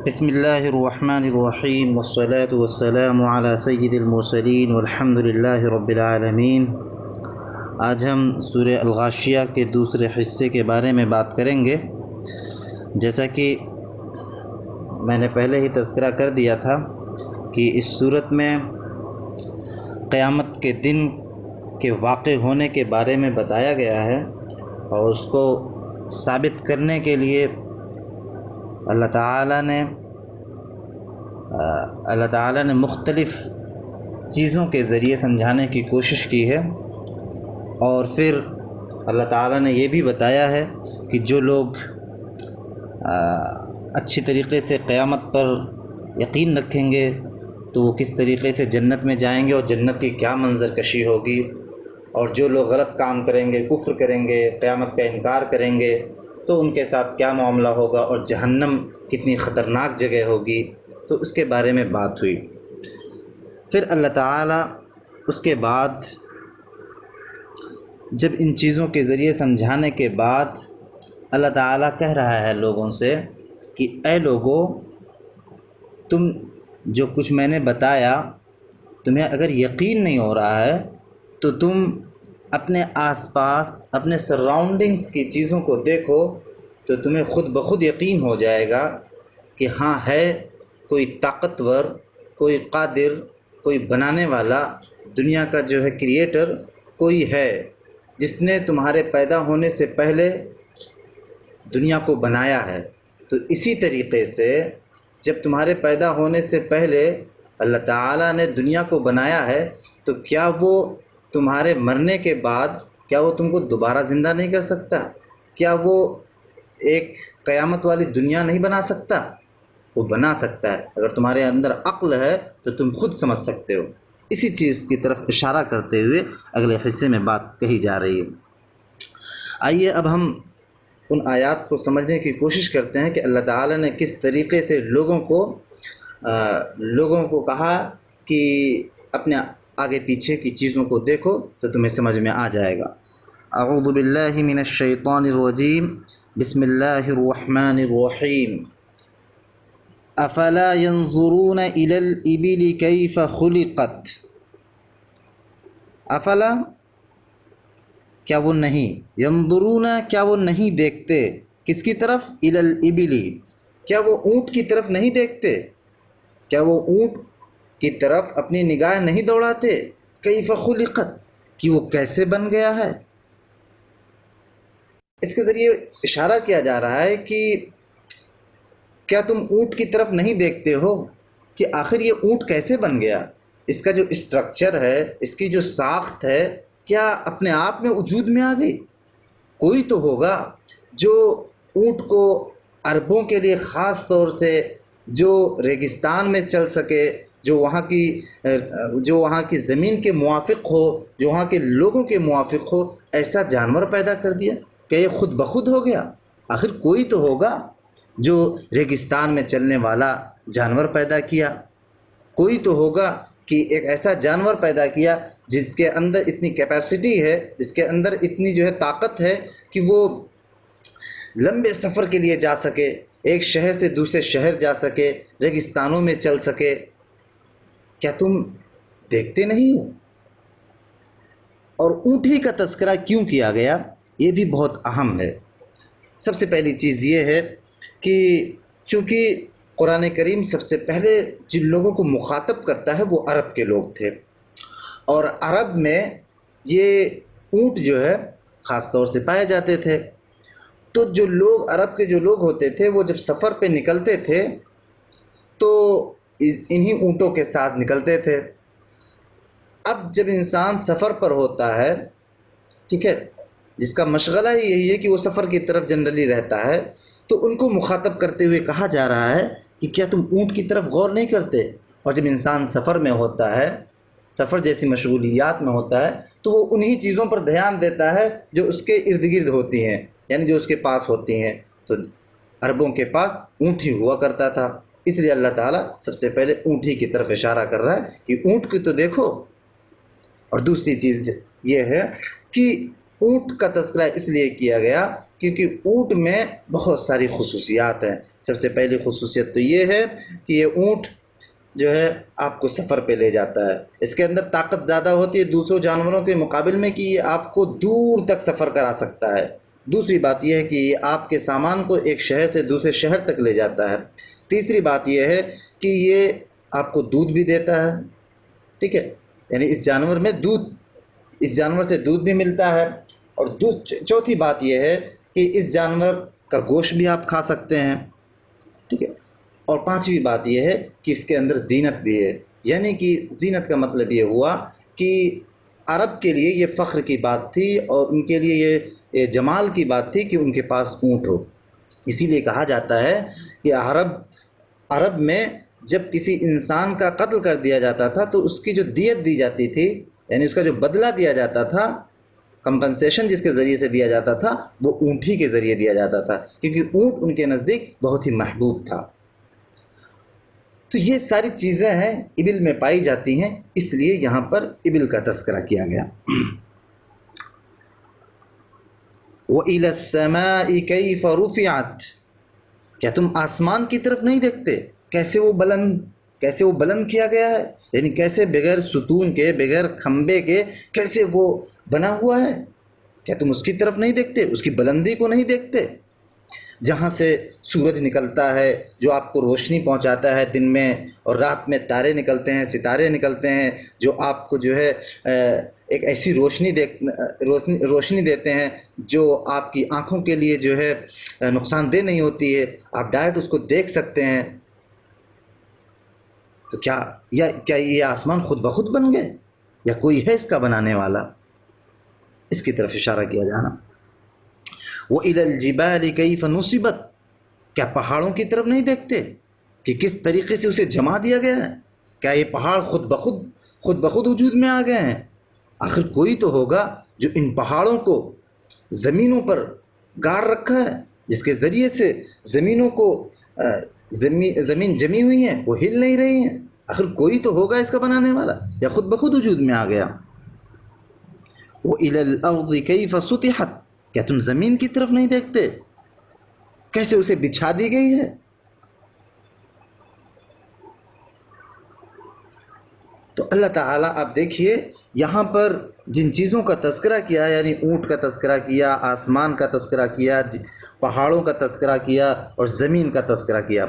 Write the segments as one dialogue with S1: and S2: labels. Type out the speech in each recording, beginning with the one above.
S1: بسم اللہ الرحمن الرحیم والصلاة والسلام علی سید المرسلین والحمد للہ رب العالمین۔ آج ہم سورہ الغاشیہ کے دوسرے حصے کے بارے میں بات کریں گے۔ جیسا کہ میں نے پہلے ہی تذکرہ کر دیا تھا کہ اس صورت میں قیامت کے دن کے واقع ہونے کے بارے میں بتایا گیا ہے، اور اس کو ثابت کرنے کے لیے اللہ تعالیٰ نے مختلف چیزوں کے ذریعے سمجھانے کی کوشش کی ہے، اور پھر اللہ تعالیٰ نے یہ بھی بتایا ہے کہ جو لوگ اچھی طریقے سے قیامت پر یقین رکھیں گے تو وہ کس طریقے سے جنت میں جائیں گے اور جنت کی کیا منظر کشی ہوگی، اور جو لوگ غلط کام کریں گے، کفر کریں گے، قیامت کا انکار کریں گے تو ان کے ساتھ کیا معاملہ ہوگا، اور جہنم کتنی خطرناک جگہ ہوگی، تو اس کے بارے میں بات ہوئی۔ پھر اللہ تعالیٰ اس کے بعد جب ان چیزوں کے ذریعے سمجھانے کے بعد اللہ تعالیٰ کہہ رہا ہے لوگوں سے کہ اے لوگو، تم جو کچھ میں نے بتایا تمہیں اگر یقین نہیں ہو رہا ہے تو تم اپنے آس پاس اپنے سراؤنڈنگز کی چیزوں کو دیکھو تو تمہیں خود بخود یقین ہو جائے گا کہ ہاں ہے کوئی طاقتور، کوئی قادر، کوئی بنانے والا، دنیا کا جو ہے کریٹر کوئی ہے جس نے تمہارے پیدا ہونے سے پہلے دنیا کو بنایا ہے۔ تو اسی طریقے سے جب تمہارے پیدا ہونے سے پہلے اللہ تعالیٰ نے دنیا کو بنایا ہے تو کیا وہ تمہارے مرنے کے بعد کیا وہ تم کو دوبارہ زندہ نہیں کر سکتا؟ کیا وہ ایک قیامت والی دنیا نہیں بنا سکتا؟ وہ بنا سکتا ہے۔ اگر تمہارے اندر عقل ہے تو تم خود سمجھ سکتے ہو۔ اسی چیز کی طرف اشارہ کرتے ہوئے اگلے حصے میں بات کہی جا رہی ہے۔ آئیے اب ہم ان آیات کو سمجھنے کی کوشش کرتے ہیں کہ اللہ تعالیٰ نے کس طریقے سے لوگوں کو کہا کہ اپنے آگے پیچھے کی چیزوں کو دیکھو تو تمہیں سمجھ میں آ جائے گا۔ اعوذ باللہ من الشیطان الرجیم، بسم اللہ الرحمن الرحیم۔ افلا ينظرون الى الابل كيف خلقت، افلا کیا وہ نہیں، ینظرون کیا وہ نہیں دیکھتے، کس کی طرف، الی الابل کیا وہ اونٹ کی طرف نہیں دیکھتے، کیا وہ اونٹ کی طرف اپنی نگاہ نہیں دوڑاتے، کیف خلقت کہ وہ کیسے بن گیا ہے۔ اس کے ذریعے اشارہ کیا جا رہا ہے کہ کیا تم اونٹ کی طرف نہیں دیکھتے ہو کہ آخر یہ اونٹ کیسے بن گیا، اس کا جو اسٹرکچر ہے، اس کی جو ساخت ہے، کیا اپنے آپ میں وجود میں آ گئی؟ کوئی تو ہوگا جو اونٹ کو عربوں کے لیے خاص طور سے جو ریگستان میں چل سکے، جو وہاں کی زمین کے موافق ہو، جو وہاں کے لوگوں کے موافق ہو، ایسا جانور پیدا کر دیا کہ یہ خود بخود ہو گیا؟ آخر کوئی تو ہوگا جو ریگستان میں چلنے والا جانور پیدا کیا، کوئی تو ہوگا کہ ایک ایسا جانور پیدا کیا جس کے اندر اتنی کیپیسٹی ہے، جس کے اندر اتنی جو ہے طاقت ہے کہ وہ لمبے سفر کے لیے جا سکے، ایک شہر سے دوسرے شہر جا سکے، ریگستانوں میں چل سکے۔ کیا تم دیکھتے نہیں ہو؟ اور اونٹی کا تذکرہ کیوں کیا گیا، یہ بھی بہت اہم ہے۔ سب سے پہلی چیز یہ ہے کہ چونکہ قرآن کریم سب سے پہلے جن لوگوں کو مخاطب کرتا ہے وہ عرب کے لوگ تھے، اور عرب میں یہ اونٹ جو ہے خاص طور سے پائے جاتے تھے۔ تو جو لوگ عرب کے جو لوگ ہوتے تھے وہ جب سفر پہ نکلتے تھے تو انہی اونٹوں کے ساتھ نکلتے تھے۔ اب جب انسان سفر پر ہوتا ہے، ٹھیک ہے، جس کا مشغلہ ہی یہی ہے کہ وہ سفر کی طرف جنرلی رہتا ہے، تو ان کو مخاطب کرتے ہوئے کہا جا رہا ہے کہ کیا تم اونٹ کی طرف غور نہیں کرتے؟ اور جب انسان سفر میں ہوتا ہے، سفر جیسی مشغولیات میں ہوتا ہے، تو وہ انہی چیزوں پر دھیان دیتا ہے جو اس کے ارد گرد ہوتی ہیں، یعنی جو اس کے پاس ہوتی ہیں۔ تو عربوں کے پاس اونٹ ہی ہوا کرتا تھا، اس لیے اللہ تعالیٰ سب سے پہلے اونٹ ہی کی طرف اشارہ کر رہا ہے کہ اونٹ کی تو دیکھو۔ اور دوسری چیز یہ ہے کہ اونٹ کا تذکرہ اس لیے کیا گیا کیونکہ اونٹ میں بہت ساری خصوصیات ہیں۔ سب سے پہلی خصوصیت تو یہ ہے کہ یہ اونٹ جو ہے آپ کو سفر پہ لے جاتا ہے، اس کے اندر طاقت زیادہ ہوتی ہے دوسروں جانوروں کے مقابل میں کہ یہ آپ کو دور تک سفر کرا سکتا ہے۔ دوسری بات یہ ہے کہ یہ آپ کے سامان کو ایک شہر سے دوسرے شہر تک لے جاتا ہے۔ تیسری بات یہ ہے کہ یہ آپ کو دودھ بھی دیتا ہے، ٹھیک ہے، یعنی اس جانور سے دودھ بھی ملتا ہے۔ اور چوتھی بات یہ ہے کہ اس جانور کا گوشت بھی آپ کھا سکتے ہیں، ٹھیک ہے۔ اور پانچویں بات یہ ہے کہ اس کے اندر زینت بھی ہے، یعنی کہ زینت کا مطلب یہ ہوا کہ عرب کے لیے یہ فخر کی بات تھی اور ان کے لیے یہ جمال کی بات تھی کہ ان کے پاس اونٹ ہو۔ اسی لیے کہا جاتا ہے کہ عرب میں جب کسی انسان کا قتل کر دیا جاتا تھا تو اس کی جو دیت دی جاتی تھی، یعنی اس کا جو بدلہ دیا جاتا تھا، کمپنسیشن جس کے ذریعے سے دیا جاتا تھا، وہ اونٹ ہی کے ذریعے دیا جاتا تھا، کیونکہ اونٹ ان کے نزدیک بہت ہی محبوب تھا۔ تو یہ ساری چیزیں ہیں ابل میں پائی جاتی ہیں، اس لیے یہاں پر ابل کا تذکرہ کیا گیا۔ وَإِلَى السَّمَاءِ كَيْفَ رُفِعَتْ، کیا تم آسمان کی طرف نہیں دیکھتے کیسے وہ بلند کیا گیا ہے، یعنی کیسے بغیر ستون کے، بغیر کھمبے کے کیسے وہ بنا ہوا ہے۔ کیا تم اس کی طرف نہیں دیکھتے، اس کی بلندی کو نہیں دیکھتے؟ جہاں سے سورج نکلتا ہے جو آپ کو روشنی پہنچاتا ہے دن میں، اور رات میں تارے نکلتے ہیں، ستارے نکلتے ہیں جو آپ کو جو ہے ایک ایسی روشنی دیتے ہیں جو آپ کی آنکھوں کے لیے جو ہے نقصان دہ نہیں ہوتی ہے، آپ ڈائریکٹ اس کو دیکھ سکتے ہیں۔ تو کیا یہ آسمان خود بخود بن گئے یا کوئی ہے اس کا بنانے والا؟ اس کی طرف اشارہ کیا جانا۔ وَإِلَى الْجِبَالِ كَيْفَ نُصِبَتْ، کیا پہاڑوں کی طرف نہیں دیکھتے کہ کس طریقے سے اسے جما دیا گیا ہے؟ کیا یہ پہاڑ خود بخود وجود میں آ گئے ہیں؟ آخر کوئی تو ہوگا جو ان پہاڑوں کو زمینوں پر گاڑ رکھا ہے، جس کے ذریعے سے زمینوں کو زمین جمی ہوئی ہیں وہ ہل نہیں رہی ہیں۔ آخر کوئی تو ہوگا اس کا بنانے والا، یا خود بخود وجود میں آ گیا؟ وَإِلَى الْأَرْضِ كَيْفَ سُطِحَتْ، کیا تم زمین کی طرف نہیں دیکھتے کیسے اسے بچھا دی گئی ہے؟ تو اللہ تعالیٰ آپ دیکھیے یہاں پر جن چیزوں کا تذکرہ کیا، یعنی اونٹ کا تذکرہ کیا، آسمان کا تذکرہ کیا، پہاڑوں کا تذکرہ کیا اور زمین کا تذکرہ کیا،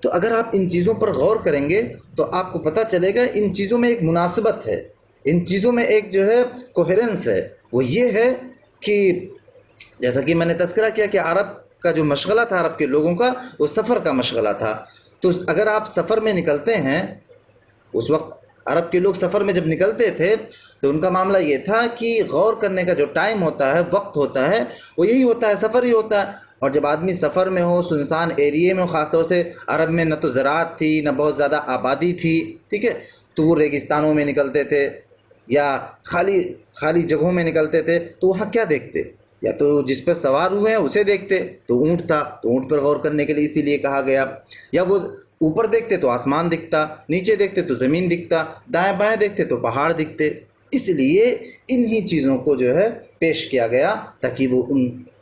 S1: تو اگر آپ ان چیزوں پر غور کریں گے تو آپ کو پتہ چلے گا ان چیزوں میں ایک مناسبت ہے، ان چیزوں میں ایک جو ہے کوہیرنس ہے۔ وہ یہ ہے کہ جیسا کہ میں نے تذکرہ کیا کہ عرب کا جو مشغلہ تھا، عرب کے لوگوں کا وہ سفر کا مشغلہ تھا۔ تو اگر آپ سفر میں نکلتے ہیں، اس وقت عرب کے لوگ سفر میں جب نکلتے تھے تو ان کا معاملہ یہ تھا کہ غور کرنے کا جو ٹائم ہوتا ہے، وقت ہوتا ہے، وہ یہی ہوتا ہے، سفر ہی ہوتا ہے۔ اور جب آدمی سفر میں ہو، سنسان ایریے میں ہو، خاص طور سے عرب میں نہ تو زراعت تھی نہ بہت زیادہ آبادی تھی، ٹھیک ہے، تو وہ ریگستانوں میں نکلتے تھے یا خالی جگہوں میں نکلتے تھے، تو وہاں کیا دیکھتے؟ یا تو جس پر سوار ہوئے ہیں اسے دیکھتے، تو اونٹ تھا، تو اونٹ پر غور کرنے کے لیے اسی لیے کہا گیا۔ یا وہ اوپر دیکھتے تو آسمان دکھتا، نیچے دیکھتے تو زمین دکھتا، دائیں بائیں دیکھتے تو پہاڑ دکھتے۔ اس لیے انہی چیزوں کو جو ہے پیش کیا گیا تاکہ وہ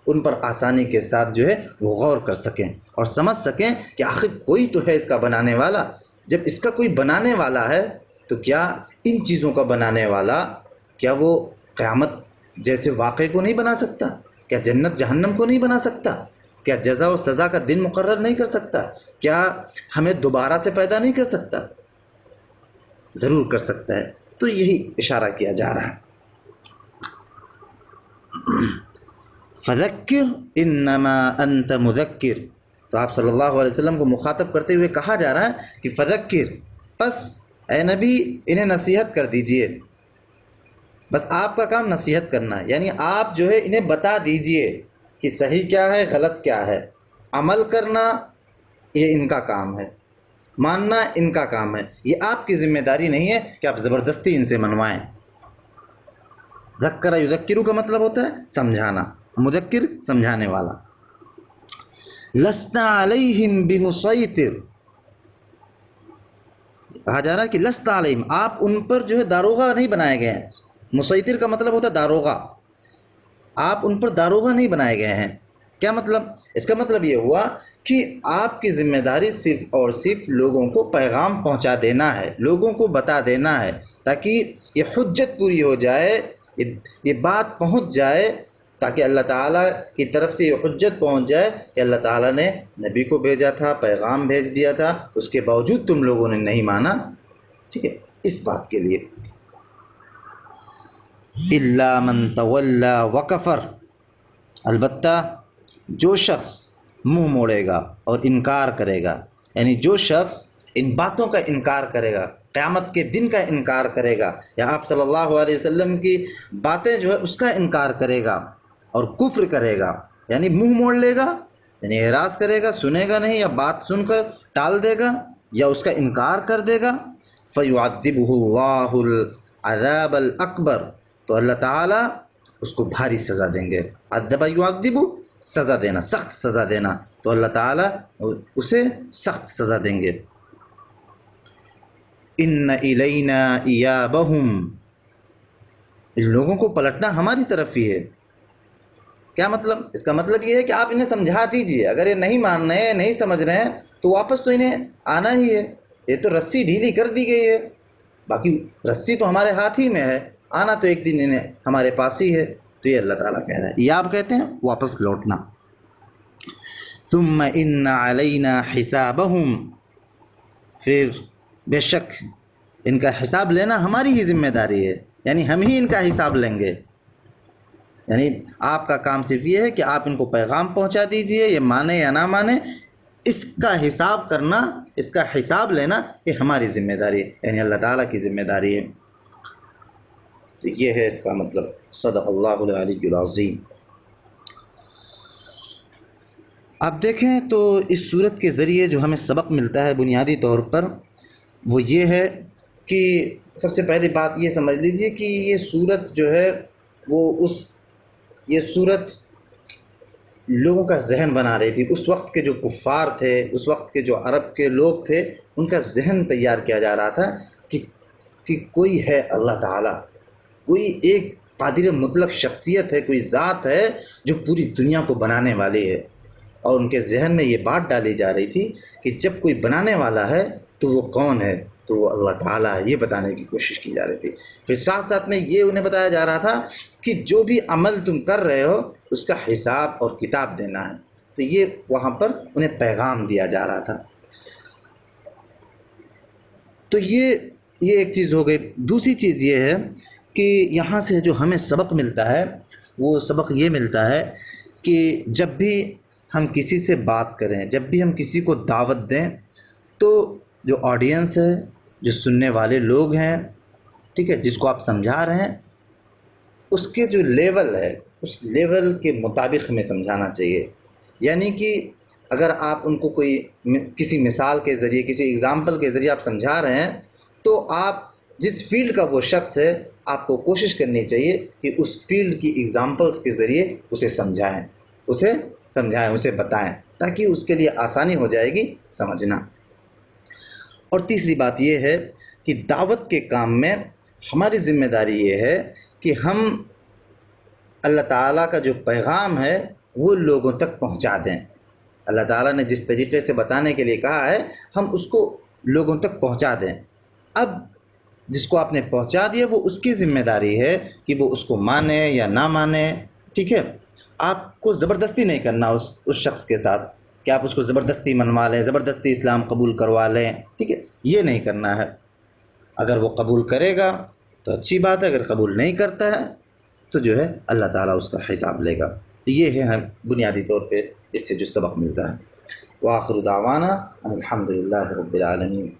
S1: ان پر آسانی کے ساتھ جو ہے وہ غور کر سکیں اور سمجھ سکیں کہ آخر کوئی تو ہے اس کا بنانے والا۔ جب اس کا کوئی بنانے والا ہے تو کیا ان چیزوں کا بنانے والا، کیا وہ قیامت جیسے واقعے کو نہیں بنا سکتا؟ کیا جنت جہنم کو نہیں بنا سکتا؟ کیا جزا و سزا کا دن مقرر نہیں کر سکتا؟ کیا ہمیں دوبارہ سے پیدا نہیں کر سکتا؟ ضرور کر سکتا ہے۔ تو یہی اشارہ کیا جا رہا ہے۔ فذکر انما انت مذکر، تو آپ صلی اللہ علیہ وسلم کو مخاطب کرتے ہوئے کہا جا رہا ہے کہ فذکر، بس اے نبی انہیں نصیحت کر دیجئے، بس آپ کا کام نصیحت کرنا ہے، یعنی آپ جو ہے انہیں بتا دیجئے کہ صحیح کیا ہے، غلط کیا ہے۔ عمل کرنا یہ ان کا کام ہے، ماننا ان کا کام ہے، یہ آپ کی ذمہ داری نہیں ہے کہ آپ زبردستی ان سے منوائیں۔ ذکر یذکرو کا مطلب ہوتا ہے سمجھانا، مذکر سمجھانے والا۔ لست علیہم بمسیطر، کہا جا رہا ہے کہ لست علیہم، آپ ان پر جو ہے داروغہ نہیں بنائے گئے ہیں۔ مسیطر کا مطلب ہوتا ہے داروغہ۔ آپ ان پر داروغہ نہیں بنائے گئے ہیں۔ کیا مطلب؟ اس کا مطلب یہ ہوا کہ آپ کی ذمہ داری صرف اور صرف لوگوں کو پیغام پہنچا دینا ہے، لوگوں کو بتا دینا ہے، تاکہ یہ حجت پوری ہو جائے، یہ بات پہنچ جائے، تاکہ اللہ تعالیٰ کی طرف سے یہ حجت پہنچ جائے کہ اللہ تعالیٰ نے نبی کو بھیجا تھا، پیغام بھیج دیا تھا، اس کے باوجود تم لوگوں نے نہیں مانا۔ ٹھیک ہے، اس بات کے لیے الا من تولی وکفر، البتہ جو شخص منہ موڑے گا اور انکار کرے گا، یعنی جو شخص ان باتوں کا انکار کرے گا، قیامت کے دن کا انکار کرے گا، یا آپ صلی اللہ علیہ وسلم کی باتیں جو ہے اس کا انکار کرے گا اور کفر کرے گا، یعنی منہ موڑ لے گا، یعنی اعراض کرے گا، سنے گا نہیں، یا بات سن کر ٹال دے گا یا اس کا انکار کر دے گا، فَيُعَذِّبُهُ اللَّهُ الْعَذَابَ الْأَكْبَرَ، تو اللہ تعالیٰ اس کو بھاری سزا دیں گے۔ عذب یعذب، سزا دینا، سخت سزا دینا، تو اللہ تعالیٰ اسے سخت سزا دیں گے۔ ان الینا ایابہم، ان لوگوں کو پلٹنا ہماری طرف ہی ہے۔ کیا مطلب؟ اس کا مطلب یہ ہے کہ آپ انہیں سمجھا دیجئے، اگر یہ نہیں مان رہے ہیں، نہیں سمجھ رہے ہیں، تو واپس تو انہیں آنا ہی ہے، یہ تو رسی ڈھیلی کر دی گئی ہے، باقی رسی تو ہمارے ہاتھ ہی میں ہے، آنا تو ایک دن انہیں ہمارے پاس ہی ہے۔ تو یہ اللہ تعالیٰ کہہ رہا ہے، یہ آپ کہتے ہیں واپس لوٹنا۔ ثم ان علینا حسابہم، پھر بے شک ان کا حساب لینا ہماری ہی ذمہ داری ہے، یعنی ہم ہی ان کا حساب لیں گے۔ یعنی آپ کا کام صرف یہ ہے کہ آپ ان کو پیغام پہنچا دیجئے، یہ مانے یا نہ مانے، اس کا حساب کرنا، اس کا حساب لینا یہ ہماری ذمہ داری ہے، یعنی اللہ تعالیٰ کی ذمہ داری ہے۔ تو یہ ہے اس کا مطلب۔ صدق اللہ العلی العظیم۔ آپ دیکھیں تو اس صورت کے ذریعے جو ہمیں سبق ملتا ہے بنیادی طور پر وہ یہ ہے کہ سب سے پہلی بات یہ سمجھ لیجئے کہ یہ صورت جو ہے وہ یہ صورت لوگوں کا ذہن بنا رہی تھی۔ اس وقت کے جو کفار تھے، اس وقت کے جو عرب کے لوگ تھے، ان کا ذہن تیار کیا جا رہا تھا کہ کوئی ہے اللہ تعالیٰ، کوئی ایک قادر مطلق شخصیت ہے، کوئی ذات ہے جو پوری دنیا کو بنانے والی ہے۔ اور ان کے ذہن میں یہ بات ڈالی جا رہی تھی کہ جب کوئی بنانے والا ہے تو وہ کون ہے؟ تو وہ اللہ تعالیٰ ہے، یہ بتانے کی کوشش کی جا رہی تھی۔ پھر ساتھ ساتھ میں یہ انہیں بتایا جا رہا تھا کہ جو بھی عمل تم کر رہے ہو اس کا حساب اور کتاب دینا ہے۔ تو یہ وہاں پر انہیں پیغام دیا جا رہا تھا۔ تو یہ ایک چیز ہو گئی۔ دوسری چیز یہ ہے کہ یہاں سے جو ہمیں سبق ملتا ہے وہ سبق یہ ملتا ہے کہ جب بھی ہم کسی سے بات کریں، جب بھی ہم کسی کو دعوت دیں، تو جو آڈینس ہے، جو سننے والے لوگ ہیں، ٹھیک ہے، جس کو آپ سمجھا رہے ہیں، اس کے جو لیول ہے اس لیول کے مطابق ہمیں سمجھانا چاہیے۔ یعنی کہ اگر آپ ان کو کوئی کسی مثال کے ذریعے، کسی اگزامپل کے ذریعے آپ سمجھا رہے ہیں، تو آپ جس فیلڈ کا وہ شخص ہے آپ کو کوشش کرنی چاہیے کہ اس فیلڈ کی اگزامپلس کے ذریعے اسے سمجھائیں، اسے بتائیں، تاکہ اس کے لیے آسانی ہو جائے گی سمجھنا۔ اور تیسری بات یہ ہے کہ دعوت کے کام میں ہماری ذمہ داری یہ ہے کہ ہم اللہ تعالیٰ کا جو پیغام ہے وہ لوگوں تک پہنچا دیں۔ اللہ تعالیٰ نے جس طریقے سے بتانے کے لیے کہا ہے ہم اس کو لوگوں تک پہنچا دیں۔ اب جس کو آپ نے پہنچا دیا وہ اس کی ذمہ داری ہے کہ وہ اس کو مانے یا نہ مانے، ٹھیک ہے۔ آپ کو زبردستی نہیں کرنا اس شخص کے ساتھ کہ آپ اس کو زبردستی منوا لیں، زبردستی اسلام قبول کروا لیں، ٹھیک ہے، یہ نہیں کرنا ہے۔ اگر وہ قبول کرے گا تو اچھی بات ہے، اگر قبول نہیں کرتا ہے تو جو ہے اللہ تعالیٰ اس کا حساب لے گا۔ تو یہ ہے ہم بنیادی طور پہ اس سے جو سبق ملتا ہے۔ وآخر دعوانا ان الحمد للہ رب العالمین۔